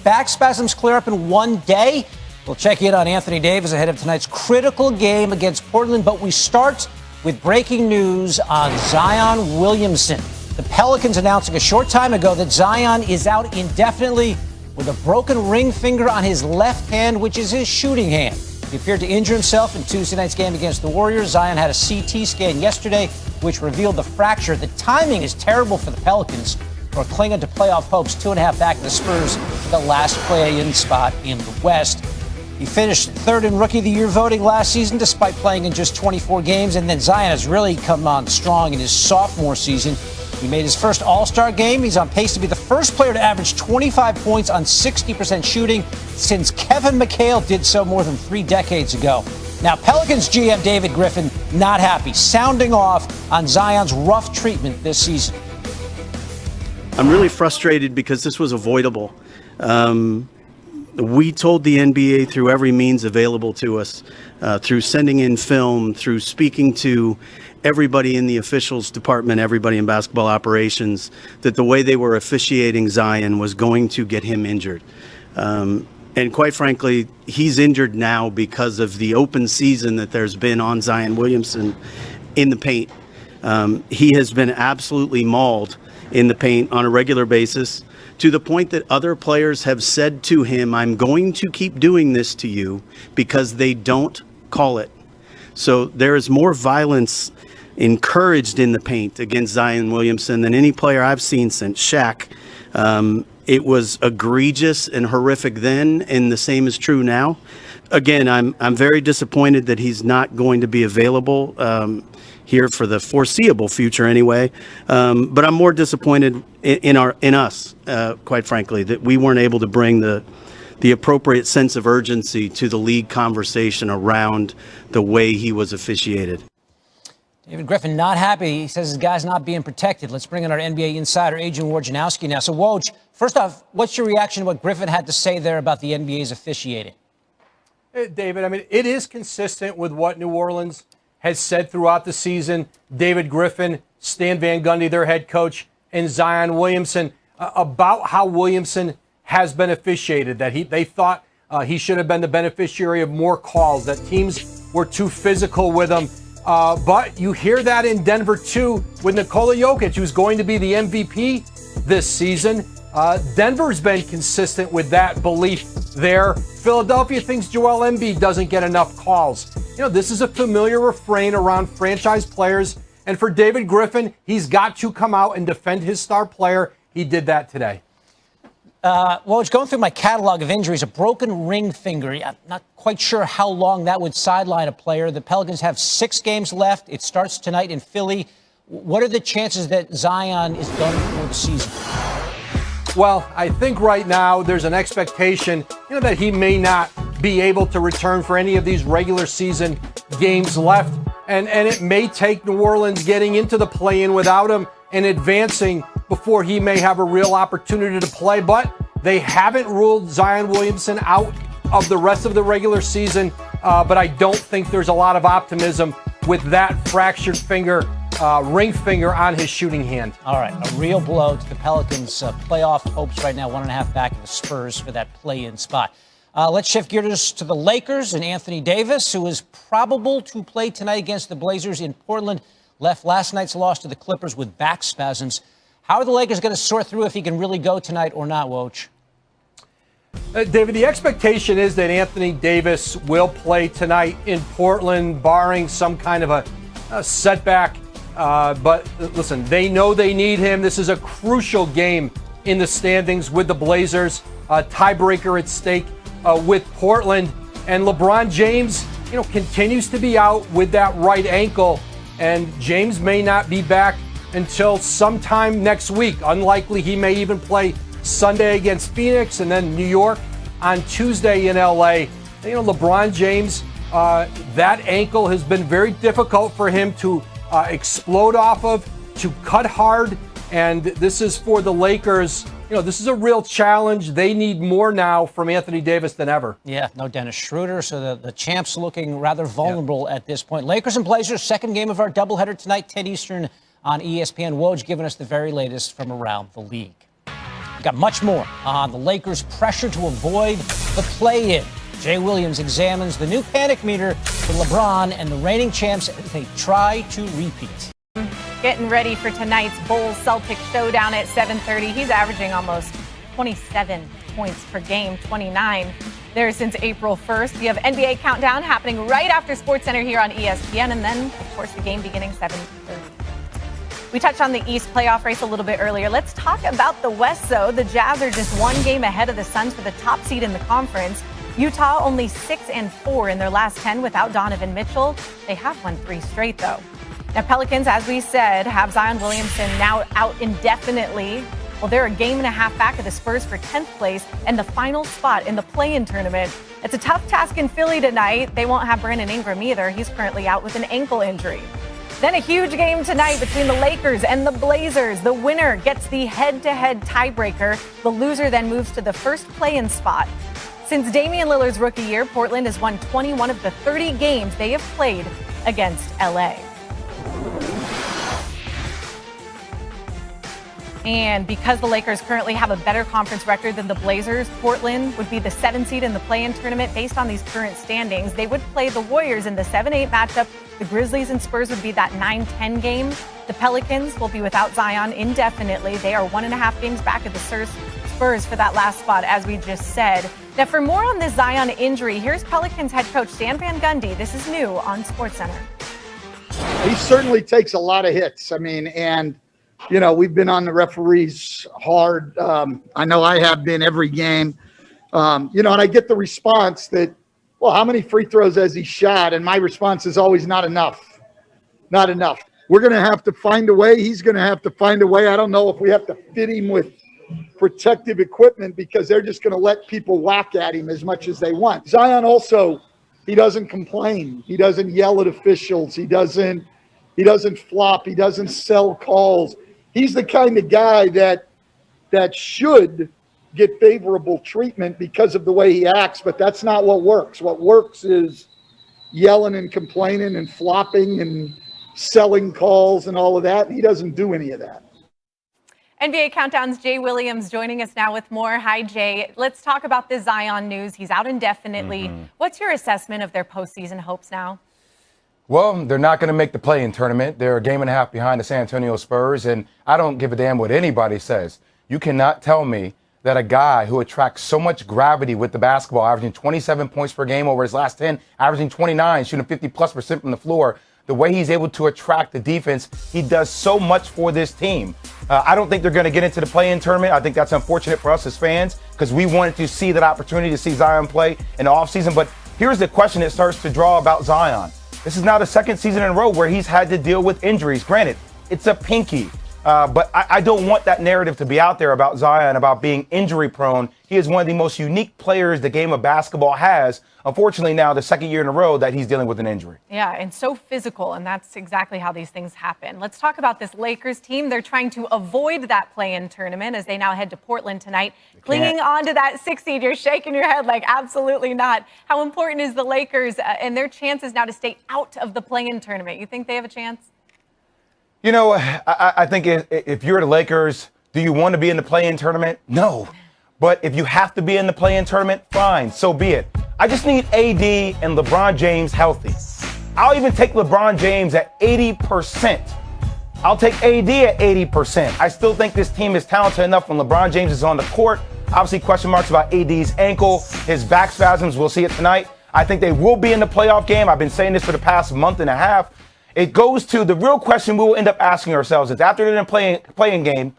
Back spasms clear up in one day. We'll check in on Anthony Davis ahead of tonight's critical game against Portland. But we start with breaking news on Zion Williamson. The Pelicans announcing a short time ago that Zion is out indefinitely with a broken ring finger on his left hand, which is his shooting hand. He appeared to injure himself in Tuesday night's game against the Warriors. Zion had a CT scan yesterday, which revealed the fracture. The timing is terrible for the Pelicans, who are clinging to playoff hopes, 2.5 back of the Spurs for the last play-in spot in the West. He finished third in Rookie of the Year voting last season, despite playing in just 24 games. And then Zion has really come on strong in his sophomore season. He made his first All-Star game. He's on pace to be the first player to average 25 points on 60% shooting since Kevin McHale did so more than 3 decades ago. Now, Pelicans GM David Griffin not happy, sounding off on Zion's rough treatment this season. I'm really frustrated because this was avoidable. We told the NBA through every means available to us, through sending in film, through speaking to everybody in the officials department, everybody in basketball operations, that the way they were officiating Zion was going to get him injured. And quite frankly, he's injured now because of the open season that there's been on Zion Williamson in the paint. He has been absolutely mauled in the paint on a regular basis, to the point that other players have said to him, I'm going to keep doing this to you because they don't call it. So there is more violence encouraged in the paint against Zion Williamson than any player I've seen since Shaq. It was egregious and horrific then, and the same is true now. Again, I'm very disappointed that he's not going to be available here for the foreseeable future anyway. But I'm more disappointed in us, quite frankly, that we weren't able to bring the appropriate sense of urgency to the league conversation around the way he was officiated. David Griffin not happy. He says his guy's not being protected. Let's bring in our NBA insider, Adrian Wojnarowski now. So, Woj, first off, what's your reaction to what Griffin had to say there about the NBA's officiating? Hey, David, I mean, it is consistent with what New Orleans has said throughout the season. David Griffin, Stan Van Gundy, their head coach, and Zion Williamson, about how Williamson has been officiated, that they thought he should have been the beneficiary of more calls, that teams were too physical with him. But you hear that in Denver, too, with Nikola Jokic, who's going to be the MVP this season. Denver's been consistent with that belief there. Philadelphia thinks Joel Embiid doesn't get enough calls. You know, this is a familiar refrain around franchise players. And for David Griffin, he's got to come out and defend his star player. He did that today. Well, it's going through my catalog of injuries, a broken ring finger. I'm not quite sure how long that would sideline a player. The Pelicans have 6 games left. It starts tonight in Philly. What are the chances that Zion is done for the season? Well, I think right now there's an expectation, that he may not be able to return for any of these regular season games left. And it may take New Orleans getting into the play-in without him and advancing before he may have a real opportunity to play. But they haven't ruled Zion Williamson out of the rest of the regular season. But I don't think there's a lot of optimism with that fractured finger, ring finger on his shooting hand. All right, a real blow to the Pelicans' playoff hopes right now, 1.5 back of the Spurs for that play-in spot. Let's shift gears to the Lakers and Anthony Davis, who is probable to play tonight against the Blazers in Portland. Left last night's loss to the Clippers with back spasms. How are the Lakers going to sort through if he can really go tonight or not, Woj? David, the expectation is that Anthony Davis will play tonight in Portland, barring some kind of a setback. But listen, they know they need him. This is a crucial game in the standings with the Blazers. Tiebreaker at stake with Portland. And LeBron James, continues to be out with that right ankle. And James may not be back until sometime next week. Unlikely he may even play Sunday against Phoenix and then New York on Tuesday in LA. LeBron James, that ankle has been very difficult for him to explode off of, to cut hard. And this is for the Lakers. This is a real challenge. They need more now from Anthony Davis than ever. Yeah, no Dennis Schroeder, so the champ's looking rather vulnerable at this point. Lakers and Blazers, second game of our doubleheader tonight, 10 Eastern on ESPN. Woj giving us the very latest from around the league. Got got much more on the Lakers' pressure to avoid the play-in. Jay Williams examines the new panic meter for LeBron and the reigning champs as they try to repeat. Getting ready for tonight's Bulls-Celtics showdown at 7:30. He's averaging almost 27 points per game, 29 there since April 1st. We have NBA Countdown happening right after SportsCenter here on ESPN, and then, of course, the game beginning 7:30. We touched on the East playoff race a little bit earlier. Let's talk about the West, though. The Jazz are just one game ahead of the Suns for the top seed in the conference. Utah only 6-4 in their last 10 without Donovan Mitchell. They have won 3 straight, though. Now, Pelicans, as we said, have Zion Williamson now out indefinitely. Well, they're a game and a half back of the Spurs for 10th place and the final spot in the play-in tournament. It's a tough task in Philly tonight. They won't have Brandon Ingram either. He's currently out with an ankle injury. Then a huge game tonight between the Lakers and the Blazers. The winner gets the head-to-head tiebreaker. The loser then moves to the first play-in spot. Since Damian Lillard's rookie year, Portland has won 21 of the 30 games they have played against LA. And because the Lakers currently have a better conference record than the Blazers, Portland would be the 7th seed in the play-in tournament based on these current standings. They would play the Warriors in the 7-8 matchup. The Grizzlies and Spurs would be that 9-10 game. The Pelicans will be without Zion indefinitely. They are 1.5 games back of the Spurs for that last spot, as we just said. Now, for more on this Zion injury, here's Pelicans head coach Stan Van Gundy. This is new on SportsCenter. He certainly takes a lot of hits. I mean, and you know, we've been on the referees hard. I know I have been every game. You know, and I get the response that, well, how many free throws has he shot? And my response is always not enough. Not enough. We're going to have to find a way. He's going to have to find a way. I don't know if we have to fit him with protective equipment because they're just going to let people whack at him as much as they want. Zion also, he doesn't complain. He doesn't yell at officials. He doesn't flop. He doesn't sell calls. He's the kind of guy that should get favorable treatment because of the way he acts, but that's not what works. What works is yelling and complaining and flopping and selling calls and all of that, and he doesn't do any of that. NBA Countdown's Jay Williams joining us now with more. Hi, Jay. Let's talk about the Zion news. He's out indefinitely. What's your assessment of their postseason hopes now? Well, they're not going to make the play-in tournament. They're a game and a half behind the San Antonio Spurs, and I don't give a damn what anybody says. You cannot tell me that a guy who attracts so much gravity with the basketball, averaging 27 points per game over his last 10, averaging 29, shooting 50+% from the floor, the way he's able to attract the defense, he does so much for this team. I don't think they're going to get into the play-in tournament. I think that's unfortunate for us as fans because we wanted to see that opportunity to see Zion play in the offseason. But here's the question that starts to draw about Zion. This is now the second season in a row where he's had to deal with injuries. Granted, it's a pinky, but I don't want that narrative to be out there about Zion, about being injury prone. He is one of the most unique players the game of basketball has. Unfortunately, now the second year in a row that he's dealing with an injury. Yeah, and so physical, and that's exactly how these things happen. Let's talk about this Lakers team. They're trying to avoid that play-in tournament as they now head to Portland tonight. Clinging on to that 6th seed, you're shaking your head like absolutely not. How important is the Lakers and their chances now to stay out of the play-in tournament? You think they have a chance? You know, I think if you're the Lakers, do you want to be in the play-in tournament? No. But if you have to be in the play-in tournament, fine, so be it. I just need AD and LeBron James healthy. I'll even take LeBron James at 80%. I'll take AD at 80%. I still think this team is talented enough when LeBron James is on the court. Obviously, question marks about AD's ankle, his back spasms. We'll see it tonight. I think they will be in the playoff game. I've been saying this for the past month and a half. It goes to the real question we will end up asking ourselves is after they're in the playing game,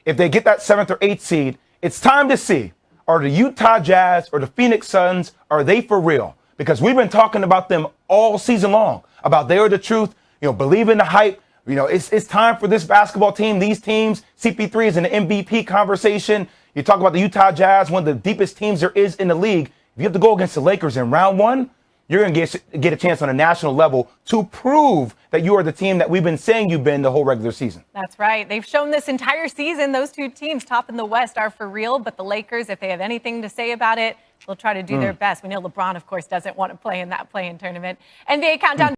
if they get that 7th or 8th seed, it's time to see, are the Utah Jazz or the Phoenix Suns, are they for real? Because we've been talking about them all season long, about they are the truth, believe in the hype. It's time for this basketball team, these teams. CP3 is in the MVP conversation. You talk about the Utah Jazz, one of the deepest teams there is in the league. If you have to go against the Lakers in round 1, you're going to get a chance on a national level to prove that you are the team that we've been saying you've been the whole regular season. That's right. They've shown this entire season. Those two teams top in the West are for real. But the Lakers, if they have anything to say about it, they'll try to do their best. We know LeBron, of course, doesn't want to play in that play-in tournament. NBA Countdown.